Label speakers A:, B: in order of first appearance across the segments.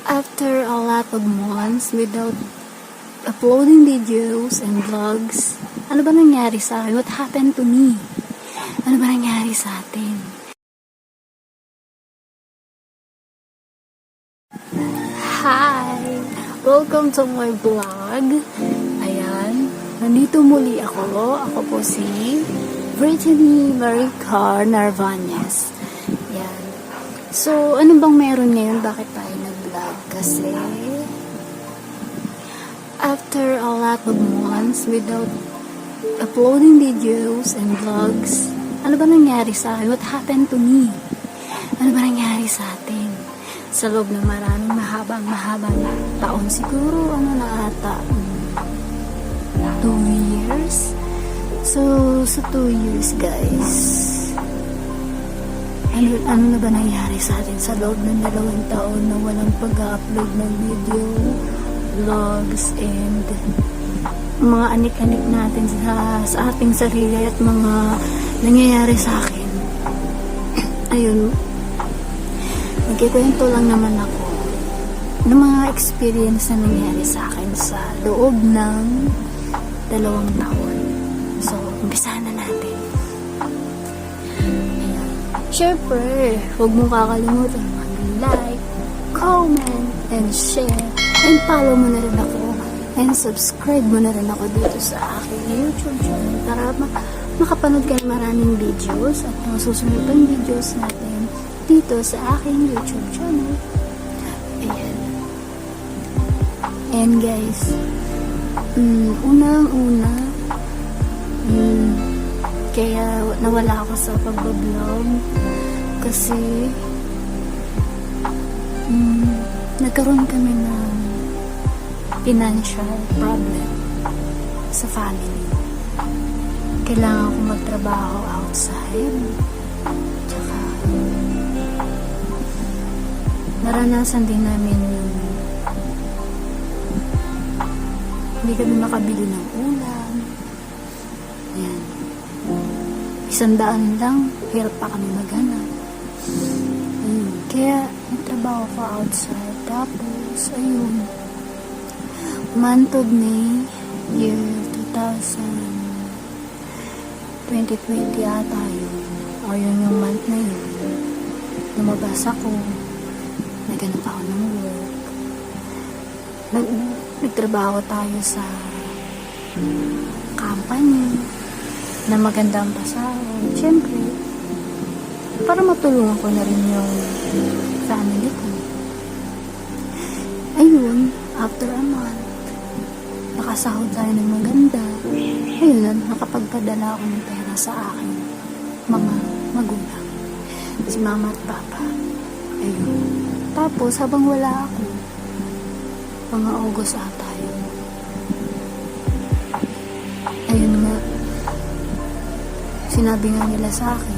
A: After a lot of months without uploading videos and vlogs, ano ba nangyari sa akin? What happened to me? Ano ba nangyari sa atin? Hi! Welcome to my vlog. Ayan, nandito muli ako. Ako po si Brittany Maricar Narvanes. Ayan. So, ano bang meron ngayon? Bakit tayo nag-vlog? Kasi after a lot of months without uploading videos and vlogs, ano ba nangyari sa akin? What happened to me? Ano ba nangyari sa atin? Sa loob ng maraming mahabang taon, siguro ano na ata 2 years. So sa 2 years guys, ano na ba nangyari sa atin sa loob ng 2 taon na walang pag-upload ng video, vlogs, and mga anik-anik natin sa ating sarili at mga nangyayari sa akin. Ayun, magkikwento lang naman ako ng mga experience na nangyari sa akin sa loob ng 2 taon. So, umpisahan na natin. Ayan. Siyempre, huwag mong kakalimutan mag-like, comment, and share, and follow mo na rin ako, and subscribe mo na rin ako dito sa aking YouTube channel para makapanood ka ng maraming videos at mga susunod pang videos natin dito sa aking YouTube channel. Ayan. And guys, unang-una, kaya nawala ako sa pagbablog kasi nagkaroon kami ng financial problem sa family. Kailangan ko magtrabaho outside. Tsaka naranasan din namin yung hindi kami makabili ng ulam. Ayan. 100 lang, hirap pa kami maghanap. Kaya nagtrabaho ko outside. Tapos, ayun, month of May, year 2020 ata yun. O yun yung month na yun. Lumabas ako. Naghanap ako ng work. Nagtrabaho tayo sa company na magandang pasahod. Siyempre, para matulungan ko na rin yung family ko. Ayun, after a month, nakasahod tayo ng maganda. Ayun, nakapagpadala ako ng pera sa akin mga magulang. Si mama at papa. Ayun. Tapos, habang wala ako, mga August ata yun. Ayun nga, sinabi nga nila sa akin,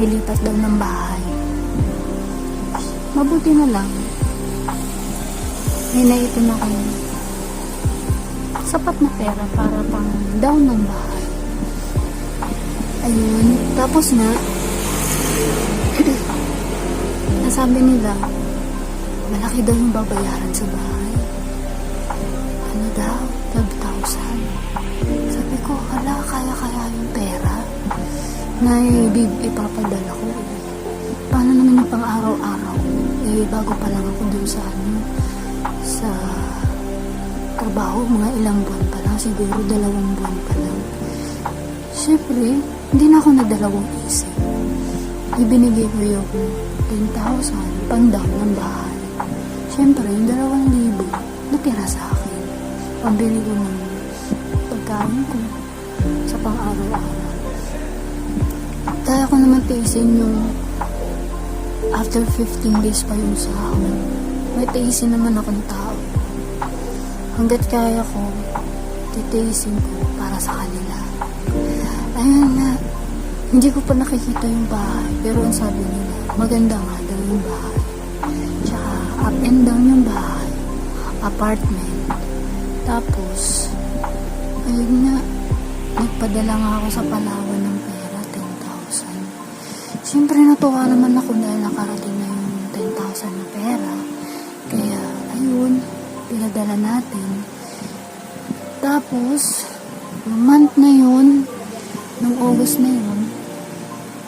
A: nilipat daw ng bahay. Mabuti na lang, may naipon ako sapat na pera para pang down ng bahay. Ayun, tapos na, nasabi nila, malaki daw yung babayaran sa bahay. Ano daw? 12,000. Sabi ko, hala, kaya yung pera na ipapadala ko. Paano naman yung pang-araw-araw? Bago pa lang ako dun sa sa trabaho, mga ilang buwan pa lang, siguro 2 buwan pa lang. Siyempre, hindi na ako nagdalawang isip. Ibinigay ko yung 10,000 pang down ng bahay. Siyempre, yung 2,000 natira sa akin. Pambili ko ng pagkain ko sa pang-araw-araw. Kaya ko naman tiisin yung after 15 days pa yung sahod. May tiisin naman akong tao. Hanggat kaya ko, titiisin ko para sa kanila. Ayun nga, hindi ko pa nakikita yung bahay. Pero ang sabi nila, maganda nga daw yung bahay. Tsaka up and down yung bahay. Apartment. Tapos, ayun nga, nagpadala nga ako sa Palawan ng pera, 10,000. Siyempre natuwa naman ako dahil nakarating na yung 10,000 na pera. Kaya, ayun, pinadala natin. Tapos, yung month na yun, nung August na yun,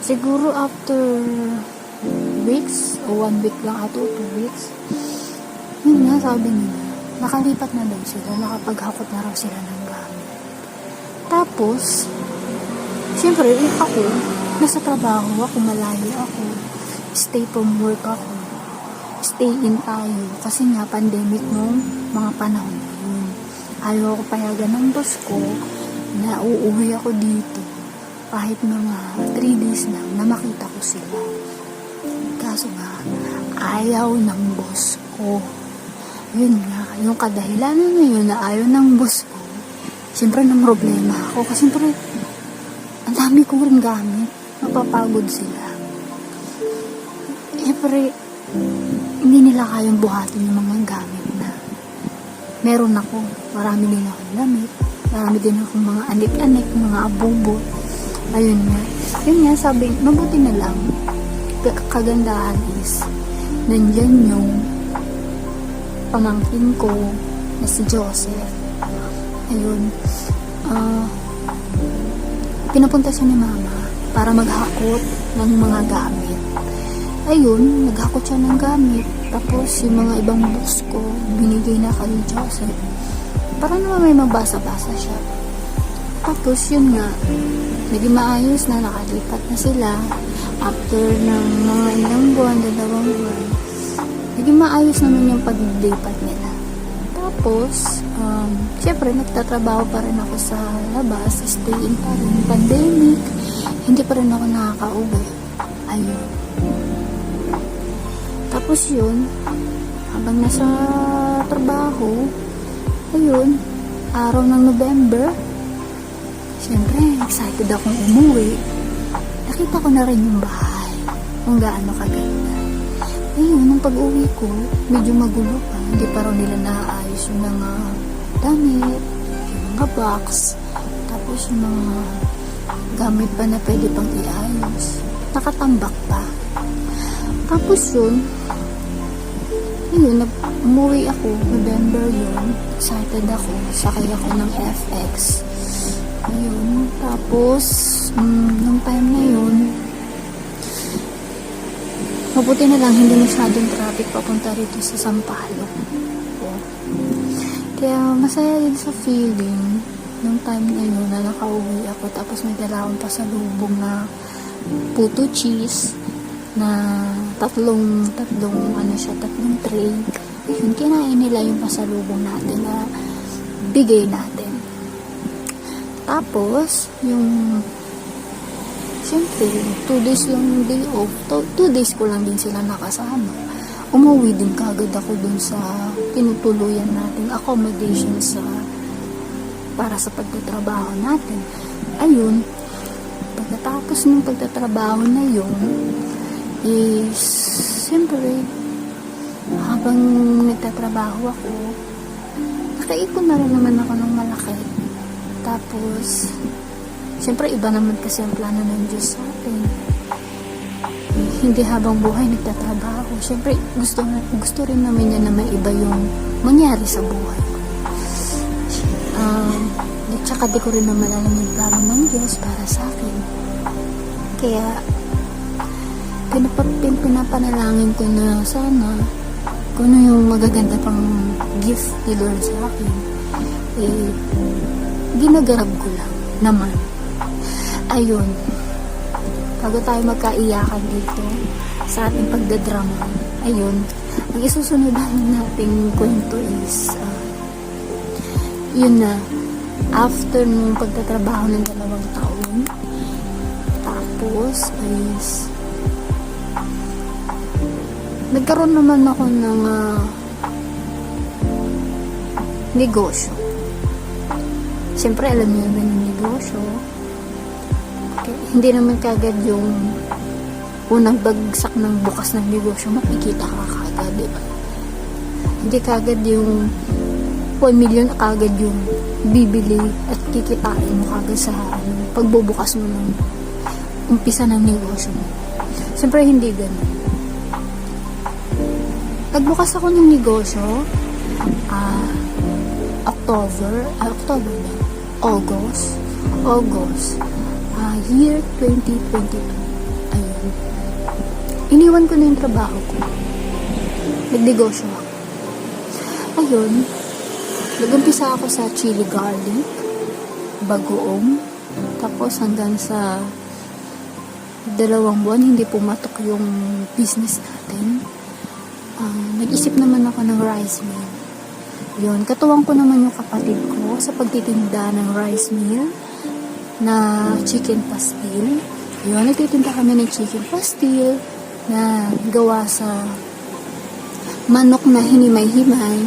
A: siguro after weeks, o 1 week lang ato, 2 weeks, yun nga, sabi nila, nakalipat na daw sila, nakapaghakot na raw sila ng gamit. Tapos, siyempre, ako, nasa trabaho ako, malayo ako, stay from work ako, stay in tayo, kasi nga, pandemic nung mga panahon na yun. Ayaw ako payagan ng boss ko, na uuwi ako dito, kahit mga 3 days lang, na makita ko sila. Kaso nga, ayaw ng boss ko. Yun nga, yung kadahilanan na yun na ayaw ng boss ko, siyempre nang problema ako. Kasi siyempre, ang dami ko rin gamit. Mapapagod sila. Siyempre, hindi nila kayang buhatin yung mga gamit na meron ako. Marami din akong gamit. Marami din akong mga anik-anik, mga abubo. Ayun nga. Yun nga, sabi, mabuti na lang. Kagandahan is, nandyan yung pamangkin ko na si Joseph. Ayun. Pinapunta siya ni mama para maghakot ng mga gamit. Ayun, naghakot siya ng gamit. Tapos yung mga ibang books ko, binigay na kay Joseph. Para naman may mabasa-basa siya. Tapos yun nga, naging maayos na, nakalipat na sila. After ng mga ilang buwan, 2 buwan, naging maayos naman yung paglipat nila. Tapos, syempre, nagtatrabaho pa rin ako sa labas, stay in pa rin. Pandemic, hindi pa rin ako nakaka-uwi. Ayun. Tapos yun, habang nasa trabaho, ayun, araw ng November, syempre, excited akong umuwi. Nakita ko na rin yung bahay, kung gaano kaganda. Ayun, nung pag-uwi ko, medyo magulo pa. Hindi pa raw nila naaayos yung mga damit, yung mga box, tapos yung mga gamit pa na pwede pang iayos. Nakatambak pa. Tapos yun, umuwi ako, November yun. Excited ako, sakay ako ng FX. Ayun, tapos, nung time na yun, mabuti na lang, hindi masyadong traffic papunta rito sa Sampaloc. Kaya masaya din sa feeling nung time na yun na nakauwi ako. Tapos may dala akong pasalubong na puto cheese na tatlong tray. Ayun, kinain nila yung pasalubong natin na bigay natin. Tapos, siyempre, 2 days lang yung day off. 2 days ko lang din sila nakasama. Umuwi din kagad ako dun sa tinutuluyan natin accommodation para sa pagtatrabaho natin. Ayun, pagkatapos ng pagtatrabaho na yun, is, siyempre, habang nagtatrabaho ako, nakaipon na rin naman ako ng malaki. Tapos, siyempre, iba naman kasi ang plano ng Diyos sa atin. Hindi habang buhay nagtatrabaho. Siyempre, gusto rin namin niya na may iba yung mangyari sa buhay. Tsaka di ko rin naman alam yung plano ng Diyos para sa akin. Kaya, pinapanalangin ko na sana kung ano yung magaganda pang gift ni Lord sa akin. Ginagarab ko lang naman. Ayun, bago tayo magkaiyakan dito sa ating pagdadrama, ayun, ang isusunod nating kwento is yun na, after nung pagtatrabaho ng 2 taon, tapos is nagkaroon naman ako ng negosyo. Siyempre, alam niyo naman yung negosyo. Okay. Hindi naman kagad yung unang bagsak ng bukas ng negosyo, makikita ka kagad, diba? Hindi kagad yung 1 million kagad yung bibili at kikitain mo kagad sa pagbubukas mo ng umpisa ng negosyo mo. Siyempre, hindi ganun. Nagbukas ako ng negosyo, October na, August, year 2022. Ayun. Iniwan ko na yung trabaho ko. Nagnegosyo ako. Ayun, nag-umpisa ako sa chili garlic, bagoong, tapos hanggang sa 2 buwan, hindi pumatok yung business natin. Nag-isip naman ako ng rice mill. Yun, katuwang ko naman yung kapatid ko sa pagtitinda ng rice mill na chicken pastil. Yun, nagtitinda kami ng chicken pastil na gawa sa manok na hinimay-himay.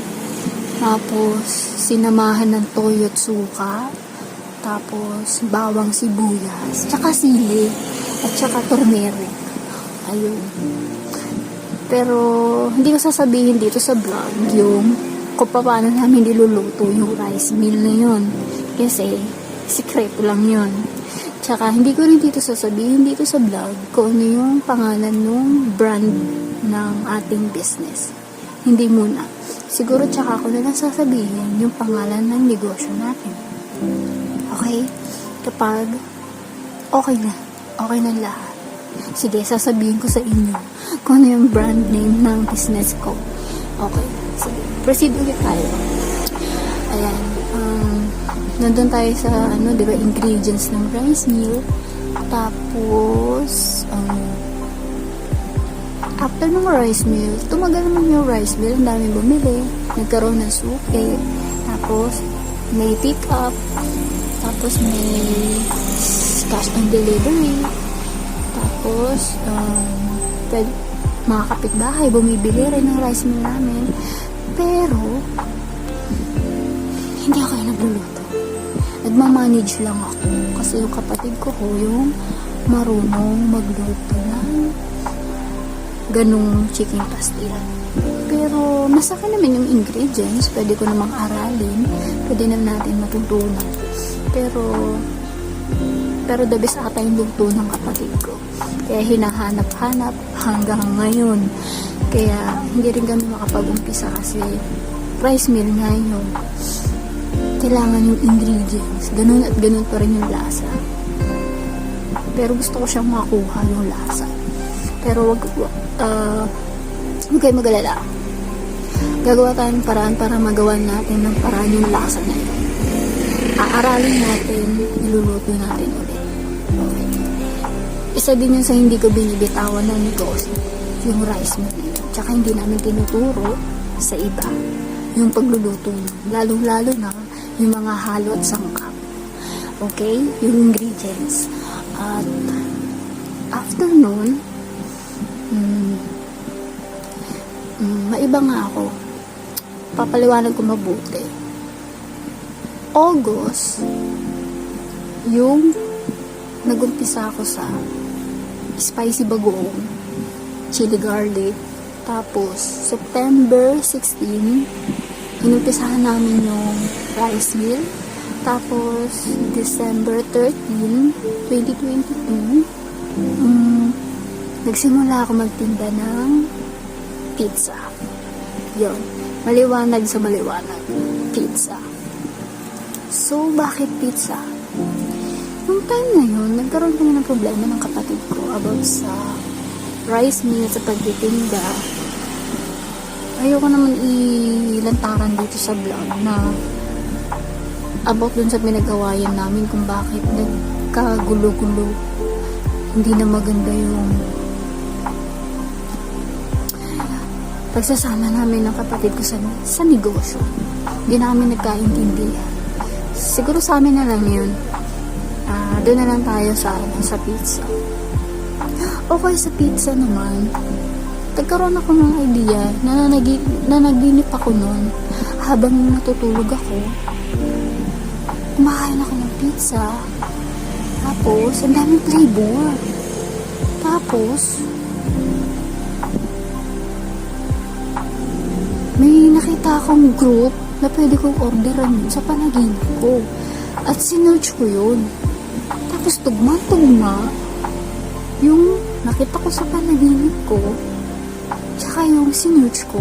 A: Tapos, sinamahan ng toyo at suka. Tapos, bawang sibuyas. Tsaka sili. At tsaka turmeric. Ayun. Pero, hindi ko sasabihin dito sa vlog yung kung paano namin niluluto yung rice meal na yun. Kasi, sikreto lang yun. Tsaka, hindi ko rin dito sasabihin dito sa vlog kung ano yung pangalan ng brand ng ating business. Hindi muna. Siguro tsaka ako na lang sasabihin yung pangalan ng negosyo natin. Okay? Kapag okay na lahat. Sige, sasabihin ko sa inyo kung ano yung brand name ng business ko. Okay, sige. Proceed ulit tayo. Ayan. Nandun tayo sa, di ba, ingredients ng rice meal. Tapos, after ng rice meal, tumagal naman yung rice meal. Ang dami bumili. Nagkaroon ng suke. Tapos, may pick up. Tapos, may cash on delivery. Tapos, mga kapitbahay, bumibili rin ng rice mill namin. Pero, hindi ako yung nagluluto. Nagmamanage lang ako. Kasi yung kapatid ko yung marunong magluto ng ganung chicken pastil. Pero, masaka naman yung ingredients. Pwede ko namang aralin. Pwede na natin matutunan. Pero the best ata yung luto ng kapatid ko. Kaya hinahanap-hanap hanggang ngayon. Kaya hindi rin kami makapag-umpisa kasi rice meal nga yun. Kailangan yung ingredients. Ganun at ganun pa rin yung lasa. Pero gusto ko siyang makuha yung lasa. Pero wag kayo mag-alala. Gagawa tayong paraan para magawa natin ng paraan yung lasa na yun. Aaralin natin, iluluto natin ulit. Okay. Isa din yun sa hindi ko binibitawan ng negosyo, yung rice mill na yun. Tsaka hindi namin tinuturo sa iba yung pagluluto nun. Lalo-lalo na yung mga halo at sangkap. Okay? Yung ingredients. At after nun, maiba nga ako. Papaliwanag ko mabuti. August, yung nagumpisa ako sa spicy bagoong, chili garlic. Tapos, September 16, inumpisahan namin yung rice meal. Tapos, December 13, 2022, nagsimula ako magtinda ng pizza. Yun. Maliwanag sa maliwanag. Pizza. So, bakit pizza? Nung time na yun, nagkaroon kami ng problema ng kapatid ko about sa rice meal, sa pagtitinda. Ayoko naman ilantaran dito sa vlog na about dun sa pinagawayan namin kung bakit nagkagulo-gulo. Hindi na maganda yung pagsasama namin ng kapatid ko sa negosyo. Hindi namin nagkaintindihan. Siguro sa amin na lang yun. Doon na lang tayo sa pizza. Okay, sa pizza naman, nagkaroon ako ng idea na nanaginip ako noon habang natutulog ako. Kumakain ako ng pizza. Tapos, ang daming flavor. Tapos, may nakita akong group na pwede kong orderan yun sa panaginip ko. At sinearch ko yun. Tapos tugma-tugma yung nakita ko sa panaginip ko Tsaka yung sinearch ko,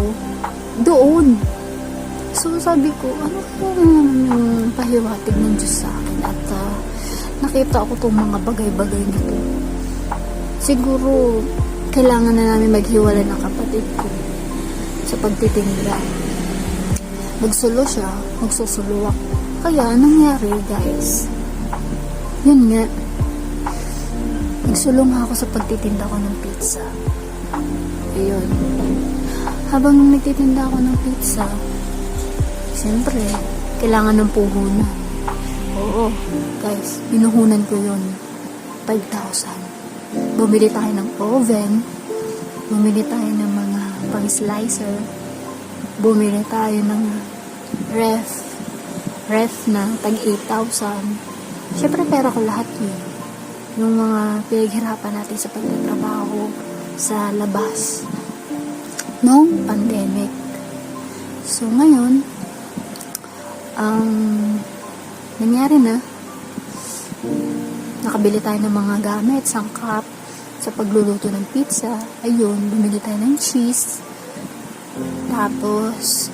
A: doon. So sabi ko, ano kaya naman yung pahiwatig ng Diyos sa akin? At nakita ko itong mga bagay-bagay na to. Siguro, kailangan na namin maghiwalay ng kapatid ko sa pagtitinda. Magsulo siya, magsusulo ako. Kaya, nangyari guys, yun nga, nagsulo nga ako sa pagtitinda ko ng pizza. Ayun. Habang nagtitinda ako ng pizza, siyempre, kailangan ng puhunan. Oo, guys, pinuhunan ko yun. 5,000. Bumili tayo ng oven, bumili tayo ng mga pang-slicer, bumili tayo ng ref na tag 8,000. Siyempre, pera ko lahat yun. Yung mga pinaghirapan natin sa pagtatrabaho sa labas noong pandemic. So, ngayon, ang nangyari na, nakabili tayo ng mga gamit, sangkap, sa pagluluto ng pizza. Ayun, bumili tayo ng cheese. Tapos,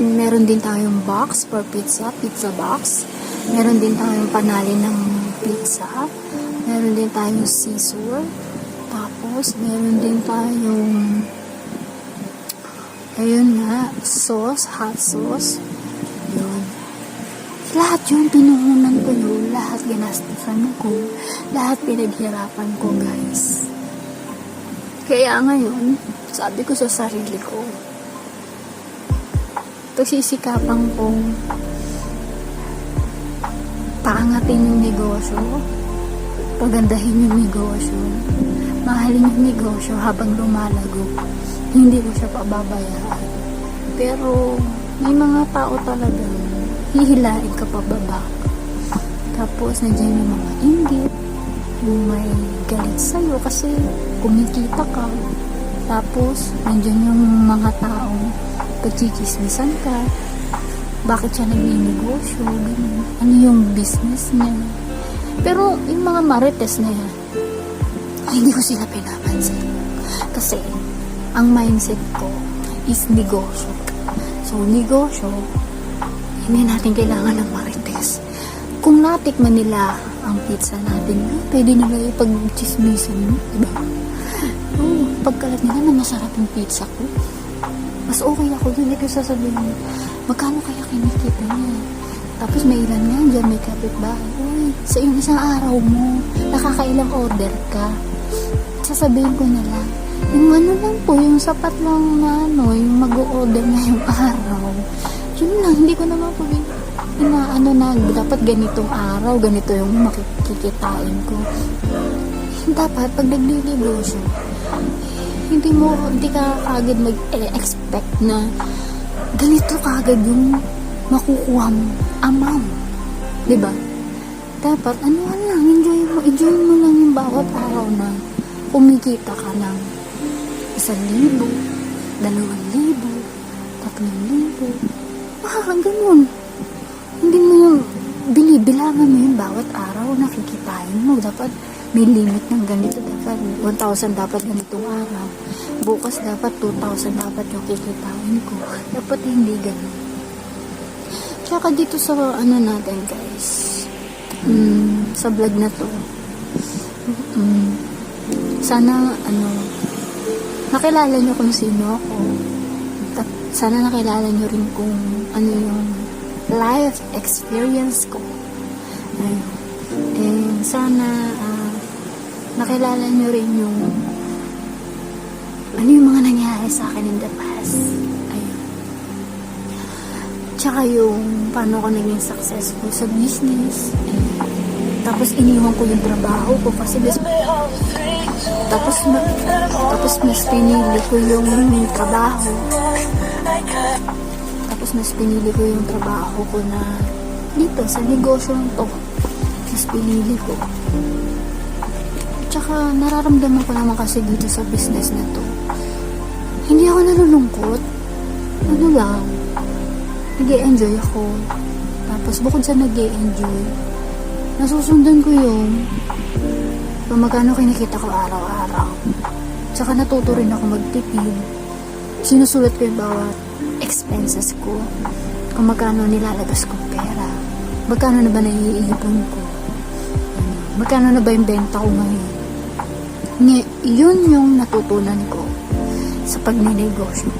A: meron din tayong box for pizza box. Meron din tayong panali ng pizza. Meron din tayong scissor. Tapos, meron din tayong ayun nga, sauce, hot sauce. Yun. Lahat yun, pinuhunan ko yun. Lahat ginastasan ko. Lahat pinaghirapan ko, guys. Kaya ngayon, sabi ko sa sarili ko, pagsisikapan kong paangatin yung negosyo, pagandahin yung negosyo, mahalin yung negosyo habang lumalago. Hindi ko siya pababayaan. Pero, may mga tao talaga hihilain ka pababa. Tapos, nandiyan yung mga inggit, yung may galit sa'yo kasi kumikita ka. Tapos, nandiyan yung mga taong pagchichismisan ka. Bakit siya nagninegosyo? Ganun. Ano yung business niya? Pero, yung mga marites na yan, ay, hindi ko sila pinapansin. Kasi, ang mindset ko is negosyo. So, negosyo, hindi natin kailangan ng marites. Kung natikman nila ang pizza natin, pwede nila ipag-chismisan mo, diba? Oo, pagkalat nila na masarap yung pizza ko. Mas okay ako, hindi ko sasabihin, magkano kaya kinikita niya? Tapos may ilan nga dyan, may kapitbahay. Uy, sa yung isang araw mo, nakakailang order ka. Sasabihin ko na lang, yung ano lang po, yung sapat lang na yung mag-o-order na yung araw. Yun lang, hindi ko naman po inaano na, dapat ganitong araw, ganito yung makikitain ko. Dapat, pag naglilibosyo, hindi ka kagad mag-expect na ganito kagad yung makukuha mo, amount. Diba? Dapat, ano lang, enjoy mo lang yung bawat araw na kumikita ka ng 1,000, 2,000, 3,000. Ganun. Hindi mo yung bilangan mo yung bawat araw na kikitain mo. Dapat may limit ng ganito. Dapat 1,000 dapat ganitong araw. Bukas dapat 2,000 dapat yung kikitain ko. Dapat hindi ganun. Tsaka dito sa ano natin guys, sa vlog na to, sana nakilala nyo kung sino ako. Sana nakilala nyo rin kung ano yung life experience ko. Ayun. And sana nakilala nyo rin yung ano yung mga nangyari sa akin in the past. Ayun. Tsaka yung paano ko naging successful sa business. Ayun. Tapos iniwan ko yung trabaho ko kasi tapos mas pinili ko yung trabaho. Tapos mas pinili ko yung trabaho ko na dito sa negosyo to. Mas pinili ko. Tsaka nararamdaman ko naman kasi dito sa business na to, hindi ako nalulungkot. Ano lang, nag-e-enjoy ako. Tapos bukod sa nag-e-enjoy, nasusundan ko yung kung magkano kinikita ko araw-araw. Tsaka natuto rin ako magtipid. Sinusulat ko yung bawat expenses ko. Kung magkano nilalabas kong pera. Magkano na ba naiipon ko. Magkano na ba yung benta ko ngayon. Yun yung natutunan ko sa pagninegosyo.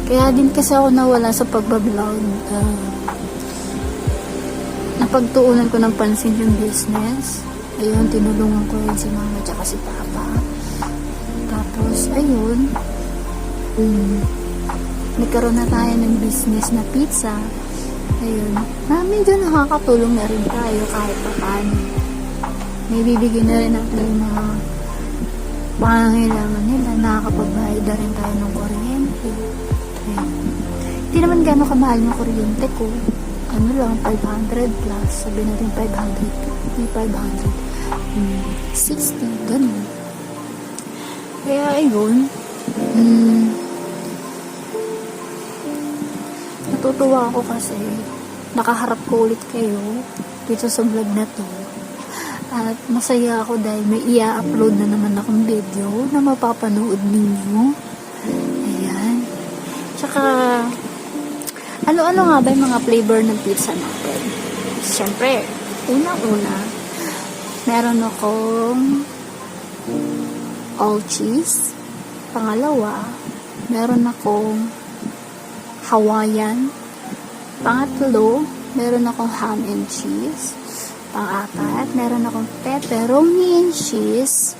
A: Kaya din kasi ako nawala sa pagbablog. Napagtuunan ko ng pansin yung business. Ayun, tinulungan ko rin si mama tsaka si papa. Tapos, ayun, nagkaroon na tayo ng business na pizza. Ayun, medyo nakakatulong na rin tayo kahit pa paano. May bibigyan na rin natin ng mga pangangailangan nila. Nakakapagbayad na rin tayo ng kuryente. Ayun. Hindi naman gano'ng kamahal yung kuryente ko. Ano lang, 500 plus. Sabi natin 60, ganun. Kaya ayun, natutuwa ako kasi nakaharap ko ulit kayo dito sa vlog na to. At masaya ako dahil may i-upload na naman akong video na mapapanood ninyo. Ayan. Tsaka, ano-ano nga ba yung mga flavor ng pizza natin? Siyempre, unang-una, meron akong all cheese. Pangalawa, meron akong Hawaiian. Pangatlo, meron akong ham and cheese. Pang-apat, meron akong pepperoni and cheese.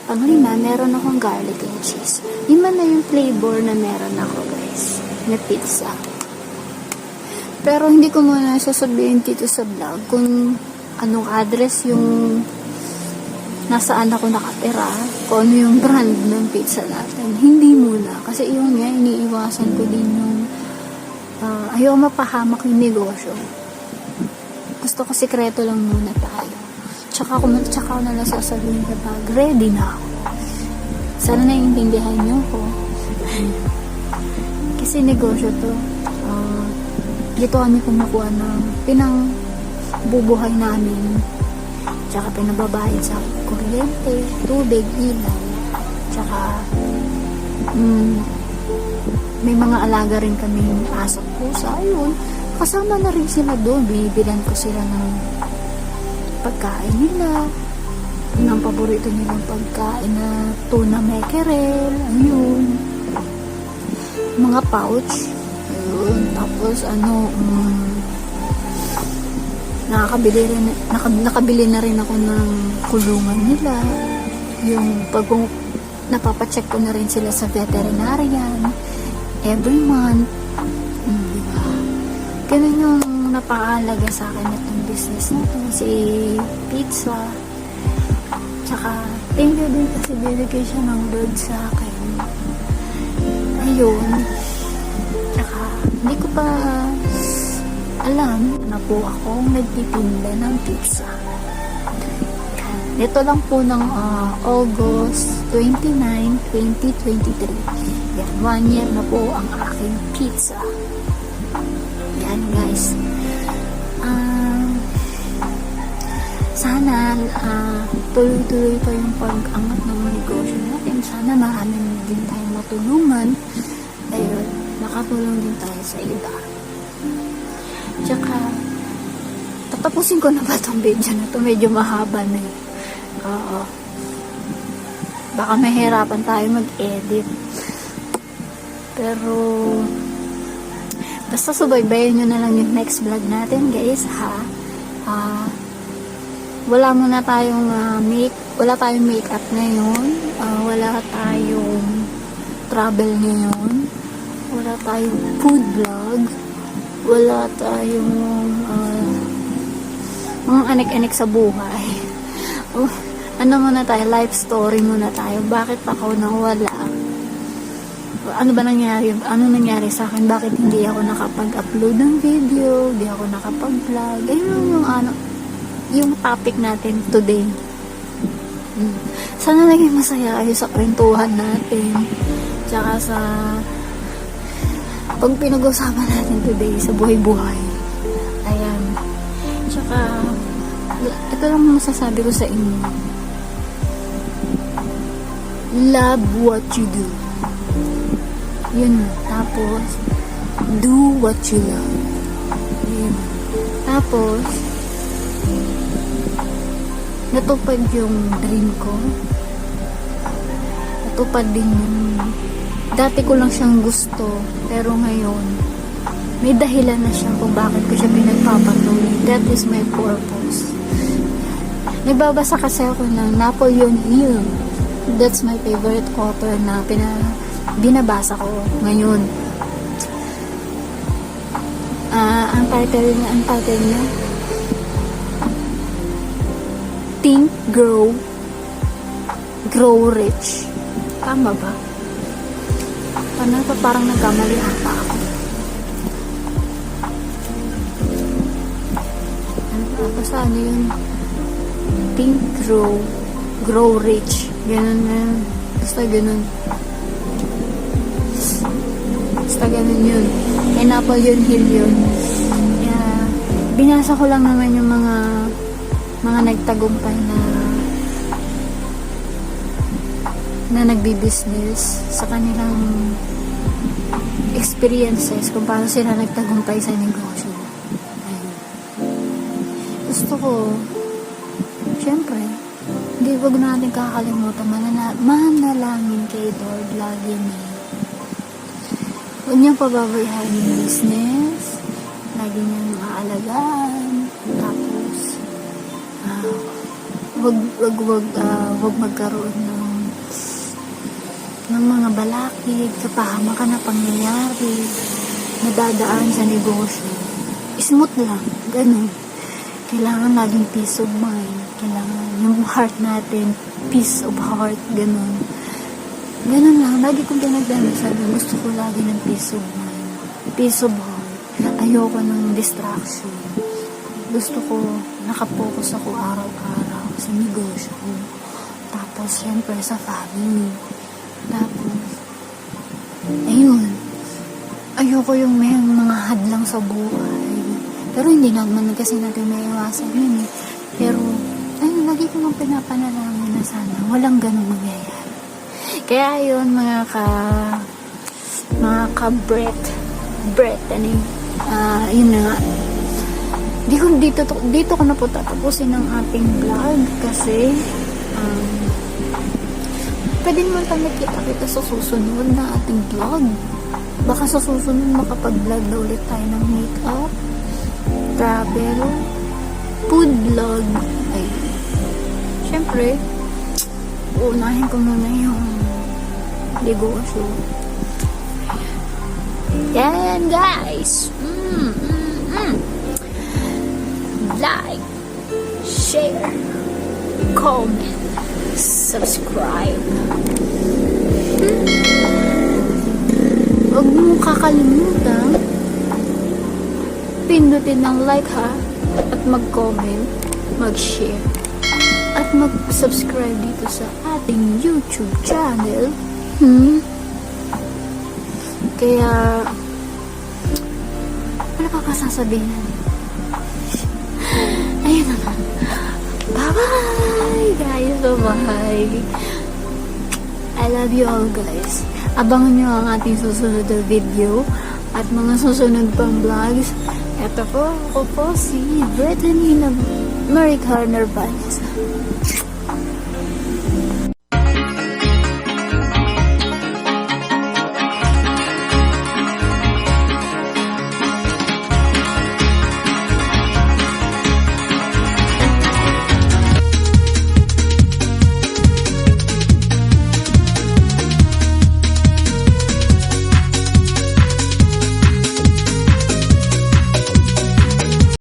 A: Panglima, meron akong garlic and cheese. Yun man na yung flavor na meron ako, guys, na pizza. Pero hindi ko muna sasabihin dito sa vlog kung anong address yung nasaan ako nakatira, kung ano yung brand ng pizza natin. Hindi muna. Kasi yun nga, iniiwasan ko din yung ayaw mapahamak yung negosyo. Gusto ko sikreto lang muna tayo. Tsaka ko na lang sasabihin kapag ready na ako. Sana naiintindihan niyo ko. Kasi negosyo to. Dito kami kumukuha ng pinangbubuhay namin. Tsaka pinababayad sa kuryente, tubig, ilaw. Tsaka may mga alaga rin kaming aso, pusa. Ayun, kasama na rin sila doon. Binibilan ko sila ng pagkain nila, ng paborito nilang pagkain na tuna mackerel, ayun, mga pouch, ayun. Tapos nakabili na rin ako ng kulungan nila. Yung napapacheck ko na rin sila sa veterinarian every month. Diba? Ganun yung napaalaga sa akin itong business na to, si pizza. Tsaka, thank you din kasi binigay siya ng Lord sa akin. Ayun. Tsaka, hindi ko pa alam na po akong nagtitinda ng pizza. Ito lang po ng August 29, 2023. Yan, 1 year na po ang aking pizza. Yan, guys. Sana tuloy-tuloy pa yung pag-angat ng negosyo natin. Sana marami din tayong matulungan. Ayun, nakatulong din tayo sa iba. Tsaka, tatapusin ko na ba itong video na ito? Medyo mahaba na yun. Oo. Baka mahirapan tayo mag-edit. Pero, basta subaybayan nyo na lang yung next vlog natin, guys, ha? Wala muna tayong wala tayong makeup ngayon. Wala tayong travel ngayon. Wala tayong food vlog. Wala tayong mga anik-anik sa buhay. Ano muna tayo, life story muna tayo. Bakit ako nawala? Ano ba nangyari? Ano nangyari sa akin? Bakit hindi ako nakapag-upload ng video? Hindi ako nakapag-vlog? Ayun yung topic natin today. Sana naging masaya kayo sa kwentuhan natin. Tsaka sa pag pinag-usapan natin today sa buhay-buhay. Ayan. Tsaka ito lang masasabi ko sa inyo. love what you do. Yun. Tapos, do what you love. Yun. Tapos, natupad yung dream ko. Natupad din yung dati ko lang siyang gusto, pero ngayon may dahilan na siya kung bakit ko siya pinagpapatuloy. That is my purpose. Nagbabasa kasi ako ng Napoleon Hill. That's my favorite author na binabasa ko ngayon. Ang title niya Think, Grow Rich. Tama ba? Parang nagkamali ata ako. Basta ano yun? Think, Grow Rich. Ganun na yun. Basta ganun. Yun. Kay Napoleon Hill yun. Binasa ko lang naman yung mga nagtagumpay na nagbi-business sa kanilang experiences kung paano sila nagtagumpay sa negosyo. Ayun. Gusto ko, syempre, wag natin kakalimutan manalangin kay Lord lagi niya. Huwag niyang pababayaan yung business, lagi niyang aalagaan, tapos wag magkaroon ng mga balakid, kapahamakan na pangyayari, nadadaan sa negosyo. Smooth lang, ganun. Kailangan laging peace of mind. Kailangan yung heart natin, peace of heart, ganun. Ganun lang, lagi kong pinagdadasal. Gusto ko lagi ng peace of mind, peace of heart. Ayoko ng distraction. Gusto ko, nakapokus ako araw-araw sa negosyo ko. Tapos, syempre, sa family. Tapos, ayun. Ayoko yung may mga hadlang sa buhay. Pero hindi naman kasi natin may iwasan yun eh. Pero, ayun, lagi ko nang pinapanalangin na sana walang ganun mangyayari. Kaya yun, mga ka-breath, yun na nga. Dito ko na po tatapusin ang ating vlog kasi, pwede naman tayo nakita sa susunod na ating vlog. Baka sa susunod makapag-vlog na ulit tayo ng make-up, travel, food vlog. Ay, syempre, uunahin ko muna yung negosyo. Yan guys. Like, share, comment, subscribe. Huwag mo kakalimutan pindutin ng like ha, at mag-comment, mag-share, at mag-subscribe dito sa ating YouTube channel. Kaya wala pa sasabihin. Ayun na nga. Bye-bye guys, bye-bye. I love you all guys. Abangan nyo ang ating susunod na video at mga susunod pang vlogs. Ito po, ako po si Brittany na Marie Carner Vanessa.